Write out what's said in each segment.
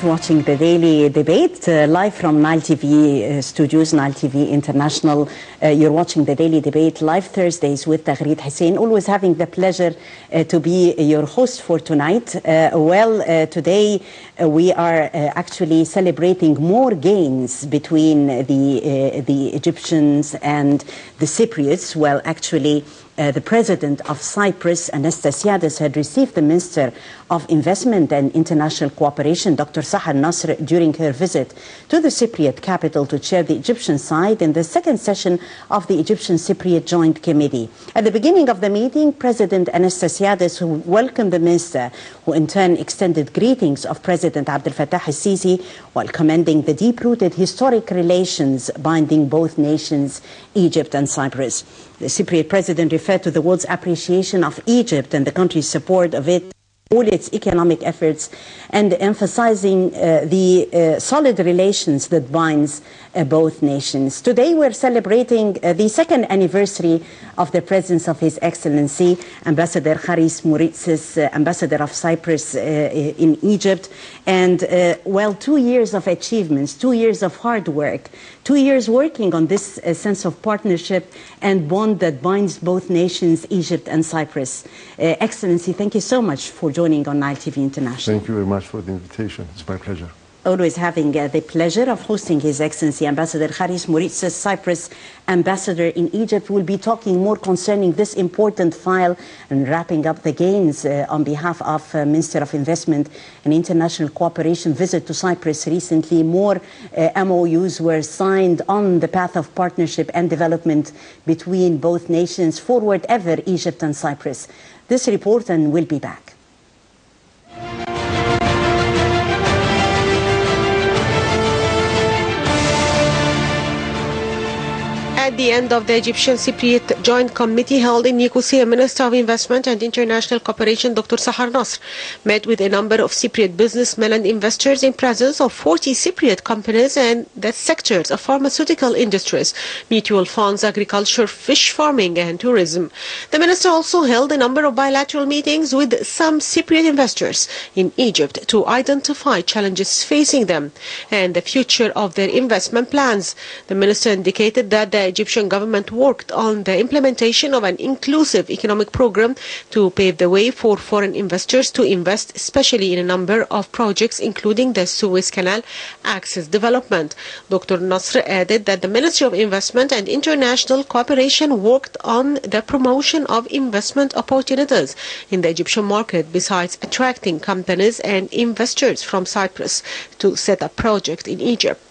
viewers watching the daily debate live from Nile TV studios, Nile TV International. You're watching the daily debate live Thursdays with Taghreed Hussein. Always having the pleasure to be your host for tonight. Today we are actually celebrating more gains between the Egyptians and the Cypriots. Well, actually, the president of Cyprus, Anastasiadis, had received the Minister of Investment and International Cooperation, Dr. Sahar Nasr, during her visit to the Cypriot capital to chair the Egyptian side in the second session of the Egyptian-Cypriot Joint Committee. At the beginning of the meeting, President Anastasiadis welcomed the minister, who in turn extended greetings of President Abdel Fattah al-Sisi while commending the deep-rooted historic relations binding both nations, Egypt and Cyprus. The Cypriot president referred to the world's appreciation of Egypt and the country's support of it, all its economic efforts, and emphasizing the solid relations that binds both nations. Today we're celebrating the second anniversary of the presence of His Excellency Ambassador Charis, Moritsis, Ambassador of Cyprus in Egypt. And 2 years of achievements, 2 years of hard work, 2 years working on this sense of partnership and bond that binds both nations, Egypt and Cyprus. Excellency, thank you so much for joining on Nile TV International. Thank you very much for the invitation. It's my pleasure. Always having the pleasure of hosting His Excellency Ambassador Charis Moritsis, Cyprus Ambassador in Egypt. We'll be talking more concerning this important file and wrapping up the gains on behalf of Minister of Investment and International Cooperation visit to Cyprus recently. More MOUs were signed on the path of partnership and development between both nations. Forward ever, Egypt and Cyprus. This report, and we'll be back. At the end of the Egyptian-Cypriot Joint Committee held in Nicosia, Minister of Investment and International Cooperation Dr. Sahar Nasr met with a number of Cypriot businessmen and investors in presence of 40 Cypriot companies and the sectors of pharmaceutical industries, mutual funds, agriculture, fish farming and tourism. The minister also held a number of bilateral meetings with some Cypriot investors in Egypt to identify challenges facing them and the future of their investment plans. The minister indicated that the Egyptian government worked on the implementation of an inclusive economic program to pave the way for foreign investors to invest, especially in a number of projects, including the Suez Canal access development. Dr. Nasr added that the Ministry of Investment and International Cooperation worked on the promotion of investment opportunities in the Egyptian market, besides attracting companies and investors from Cyprus to set up projects in Egypt,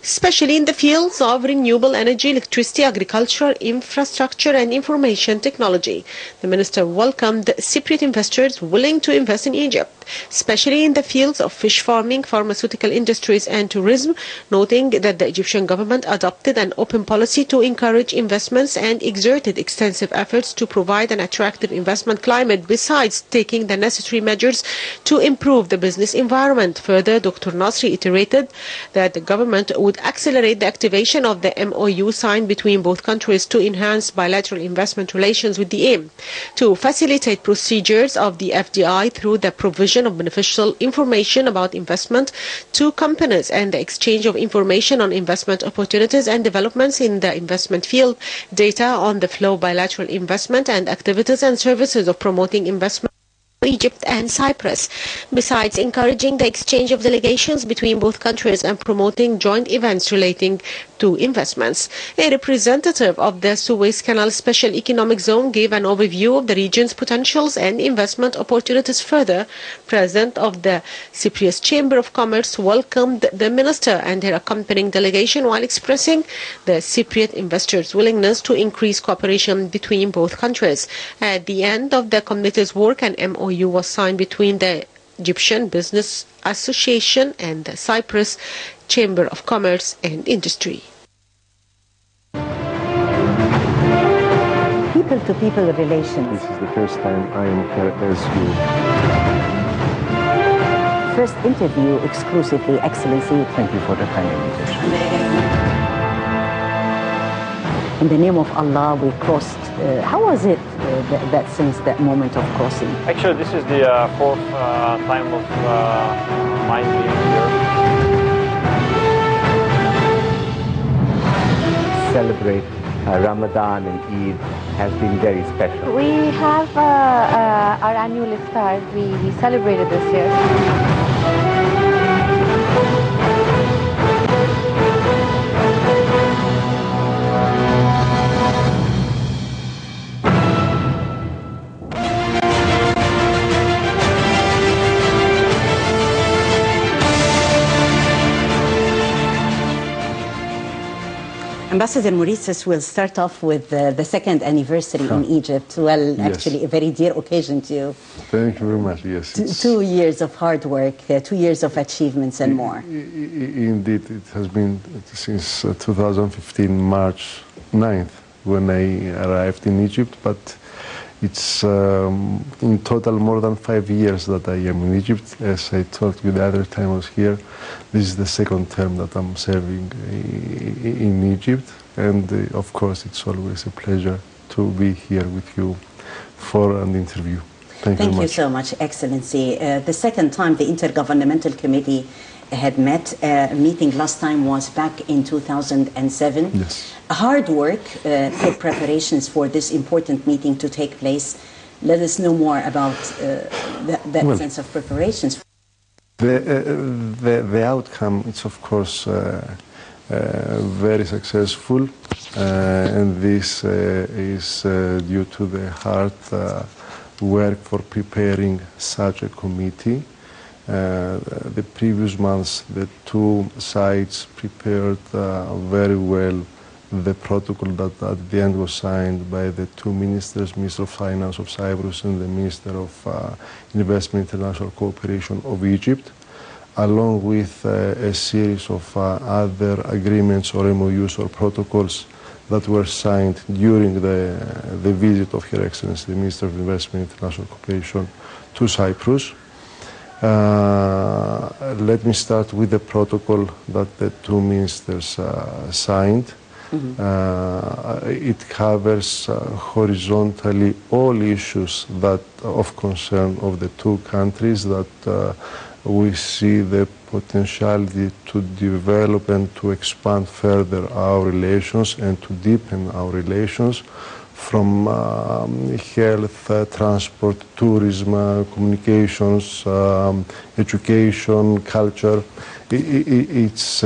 especially in the fields of renewable energy, electricity, agriculture, infrastructure and information technology. The minister welcomed Cypriot investors willing to invest in Egypt, especially in the fields of fish farming, pharmaceutical industries and tourism, noting that the Egyptian government adopted an open policy to encourage investments and exerted extensive efforts to provide an attractive investment climate, besides taking the necessary measures to improve the business environment. Further, Dr. Nasr reiterated that the government would accelerate the activation of the MOU signed between both countries to enhance bilateral investment relations, with the aim to facilitate procedures of the FDI through the provision of beneficial information about investment to companies and the exchange of information on investment opportunities and developments in the investment field, data on the flow of bilateral investment and activities and services of promoting investment Egypt and Cyprus, besides encouraging the exchange of delegations between both countries and promoting joint events relating to investments. A representative of the Suez Canal Special Economic Zone gave an overview of the region's potentials and investment opportunities. Further, President of the Cyprus Chamber of Commerce welcomed the minister and her accompanying delegation while expressing the Cypriot investors' willingness to increase cooperation between both countries. At the end of the committee's work, an MOU was signed between the Egyptian Business Association and the Cyprus Chamber of Commerce and Industry. People-to-people relations. This is the first time I am here as you. First interview exclusively, Excellency. Thank you for the kind invitation. In the name of Allah, we crossed. How was it since that moment of crossing? Actually, this is the fourth time of mind being here. Celebrate Ramadan and Eid has been very special. We have our annual iftar. We celebrated this year. Ambassador Moritsis, will start off with the second anniversary in Egypt. Well, Yes. actually, a very dear occasion to you. Thank you very much. Yes. it's- 2 years of hard work, 2 years of achievements and more. Indeed, it has been since 2015, March 9th, when I arrived in Egypt, but it's in total more than 5 years that I am in Egypt. As I told you the other time I was here, this is the second term that I'm serving in Egypt, and of course it's always a pleasure to be here with you for an interview. Thank you Thank very you much. so much, Excellency. The second time the Intergovernmental Committee had met, meeting last time was back in 2007. Yes. Hard work for preparations for this important meeting to take place. Let us know more about that Well, sense of preparations. The outcome is, of course, very successful, and this is due to the hard work for preparing such a committee. The previous months, the two sides prepared very well the protocol that at the end was signed by the two ministers, Minister of Finance of Cyprus and the Minister of Investment International Cooperation of Egypt, along with a series of other agreements or MOUs or protocols that were signed during the visit of Her Excellency, the Minister of Investment International Cooperation to Cyprus. Let me start with the protocol that the two ministers signed. It covers horizontally all issues that of concern of the two countries that we see the potentiality to develop and to expand further our relations and to deepen our relations from health, transport, tourism, communications, education, culture. It's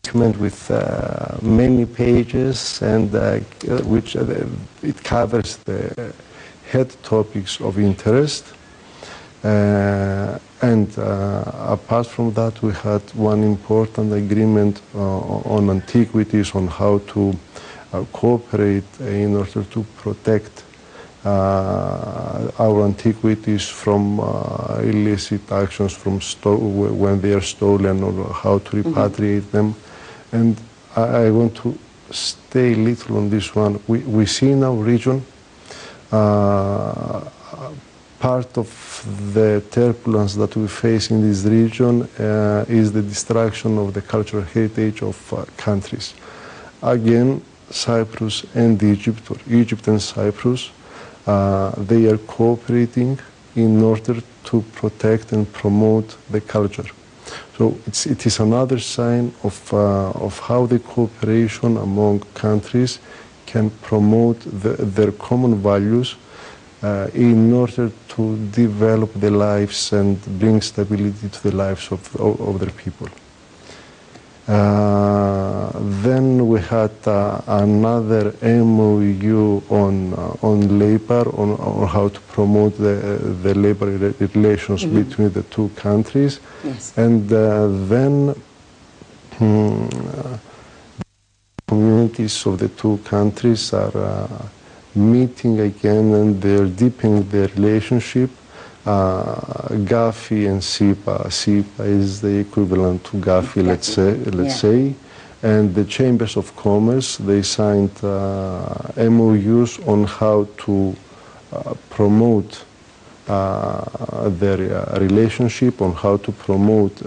document with many pages and which it covers the head topics of interest. And apart from that, we had one important agreement on antiquities, on how to cooperate in order to protect our antiquities from illicit actions from when they are stolen, or how to repatriate them. And I want to stay a little on this one. We see in our region part of the turbulence that we face in this region is the destruction of the cultural heritage of countries. Again, Cyprus and Egypt, or Egypt and Cyprus, they are cooperating in order to protect and promote the culture. So it is another sign of how the cooperation among countries can promote their common values in order to develop the lives and bring stability to the lives of their people. Then we had another MOU on labor, on how to promote the labor relations between the two countries. Yes. And then communities of the two countries are meeting again, and they're deepening their relationship. GAFI and SIPA. SIPA is the equivalent to GAFI, let's say. And the Chambers of Commerce, they signed MOUs on how to promote their relationship, on how to promote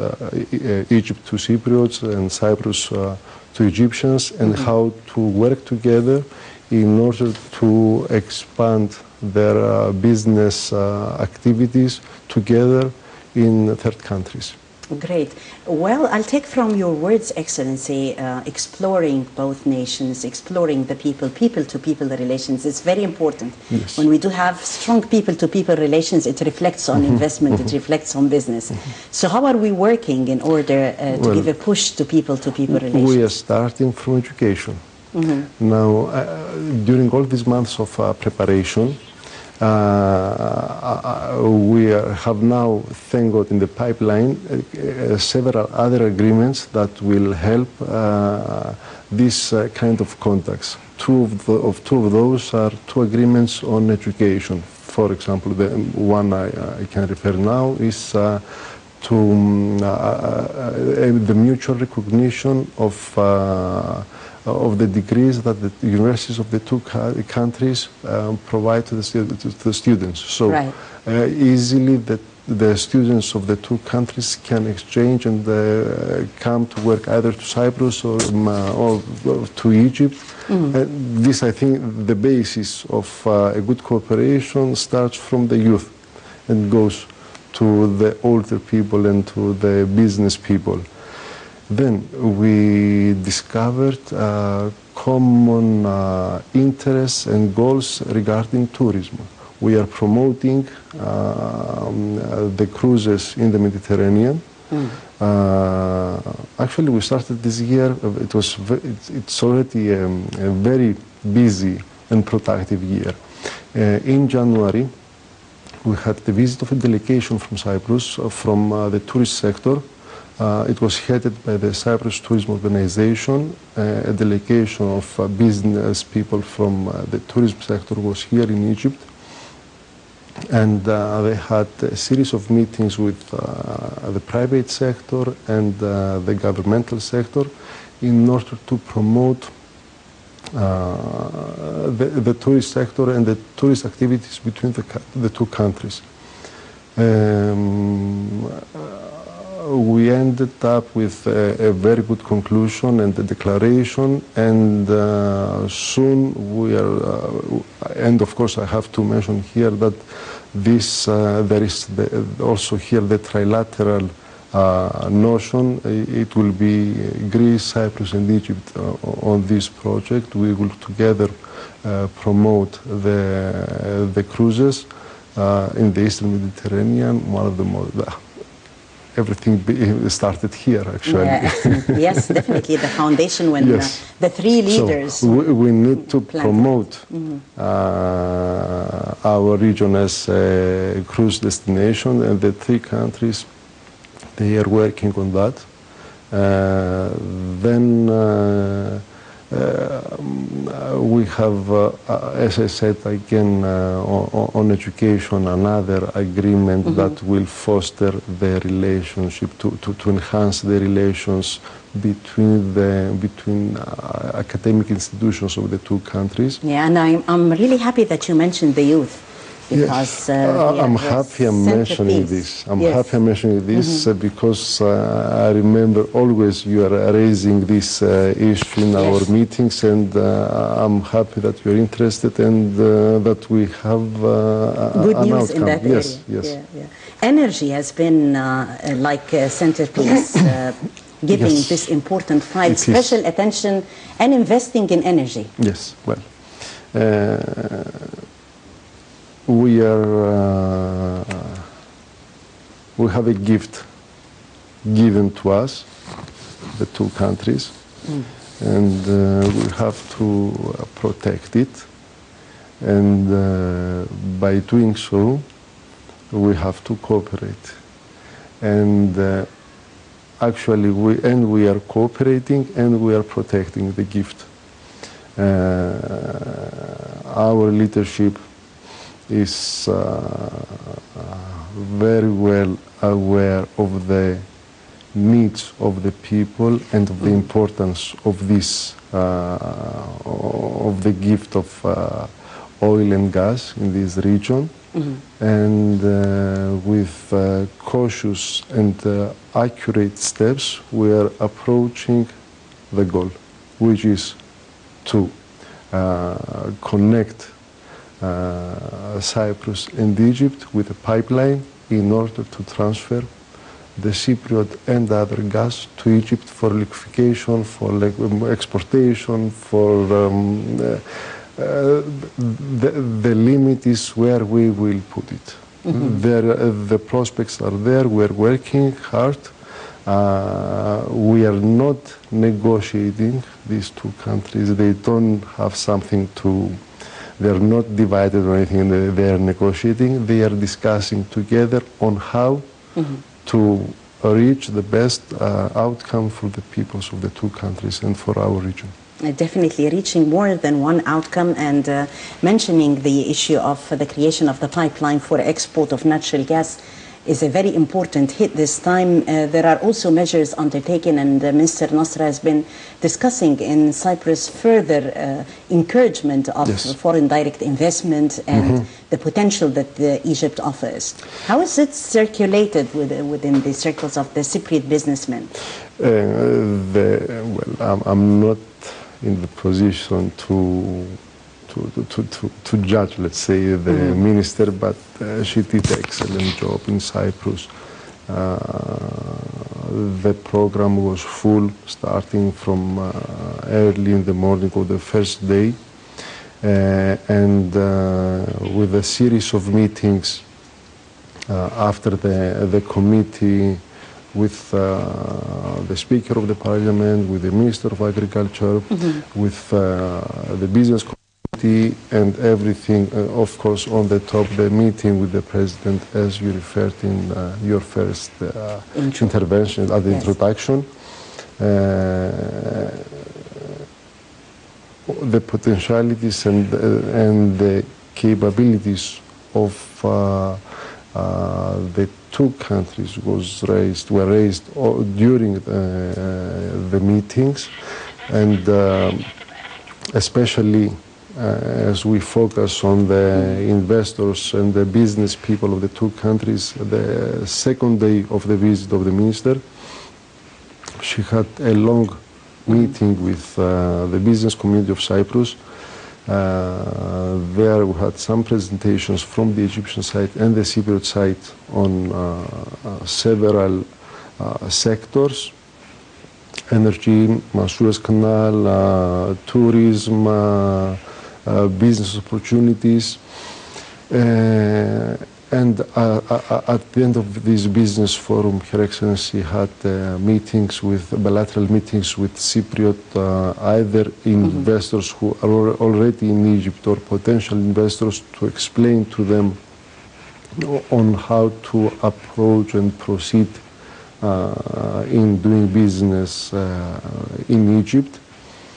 Egypt to Cypriots and Cyprus to Egyptians, and how to work together in order to expand their business activities together in third countries. Great. Well, I'll take from your words, Excellency, exploring both nations, exploring the people-to-people relations. It's very important. Yes. When we do have strong people-to-people relations, it reflects on investment, it reflects on business. So how are we working in order to give a push to people-to-people relations? We are starting from education. Now, during all these months of preparation, we have now, thank God, in the pipeline several other agreements that will help this kind of contacts. Two of those are two agreements on education. For example, the one I can refer now is to the mutual recognition of the degrees that the universities of the two countries provide to the students. So right. Easily the students of the two countries can exchange and come to work either to Cyprus or to Egypt. This, I think, the basis of a good cooperation starts from the youth and goes to the older people and to the business people. Then we discovered common interests and goals regarding tourism. We are promoting the cruises in the Mediterranean. Actually, we started this year. It's already a very busy and productive year. In January, we had the visit of a delegation from Cyprus, from the tourist sector. It was headed by the Cyprus Tourism Organization. A delegation of business people from the tourism sector was here in Egypt. And they had a series of meetings with the private sector and the governmental sector in order to promote the tourist sector and the tourist activities between the two countries. We ended up with a very good conclusion and a declaration, and soon we are, and of course I have to mention here that this, there is also here the trilateral notion. It will be Greece, Cyprus and Egypt on this project. We will together promote the cruises in the Eastern Mediterranean, one of the most... Everything started here, actually. Yeah, yes, definitely. The foundation when yes. The three leaders... So we need to promote our region as a cruise destination, and the three countries, they are working on that. Then we have, as I said again, on education, another agreement that will foster the relationship, to enhance the relations between academic institutions of the two countries. Yeah, and I'm really happy that you mentioned the youth. Because I'm happy I'm mentioning this. I'm happy I'm mentioning this because I remember always you are raising this issue in our meetings, and I'm happy that you're interested and that we have good an news outcome. In that yes, area. yes. Yeah. Energy has been like a centerpiece, giving this important file special attention and investing in energy. Yes, well. We have a gift given to us, the two countries, and we have to protect it. And by doing so, we have to cooperate. And actually, we are cooperating and we are protecting the gift. Our leadership is very well aware of the needs of the people and of the importance of this, of the gift of oil and gas in this region. And with cautious and accurate steps, we are approaching the goal, which is to connect Cyprus and Egypt with a pipeline in order to transfer the Cypriot and other gas to Egypt for liquefaction, for exportation, for the limit is where we will put it. The prospects are there, we're working hard. We are not negotiating these two countries. They don't have something to, they're not divided or anything, they are negotiating. They are discussing together on how to reach the best outcome for the peoples of the two countries and for our region. Definitely reaching more than one outcome, and mentioning the issue of the creation of the pipeline for export of natural gas is a very important hit this time. There are also measures undertaken, and Mr. Nasr has been discussing in Cyprus further encouragement of foreign direct investment and the potential that Egypt offers. How is it circulated within the circles of the Cypriot businessmen? Well, I'm not in the position to judge, let's say, the minister, but she did an excellent job in Cyprus. The program was full, starting from early in the morning of the first day, and with a series of meetings after the committee, with the Speaker of the Parliament, with the Minister of Agriculture, with the Business Committee, and everything, of course, on the top, the meeting with the President, as you referred in your first intervention at the introduction. The potentialities and the capabilities of the two countries were raised during the meetings, and especially as we focus on the investors and the business people of the two countries. The second day of the visit of the minister, she had a long meeting with the business community of Cyprus. There we had some presentations from the Egyptian side and the Cypriot side on several sectors: energy, Suez Canal, tourism, business opportunities. And at the end of this business forum, Her Excellency had bilateral meetings with Cypriot, either investors who are already in Egypt or potential investors, to explain to them on how to approach and proceed in doing business in Egypt.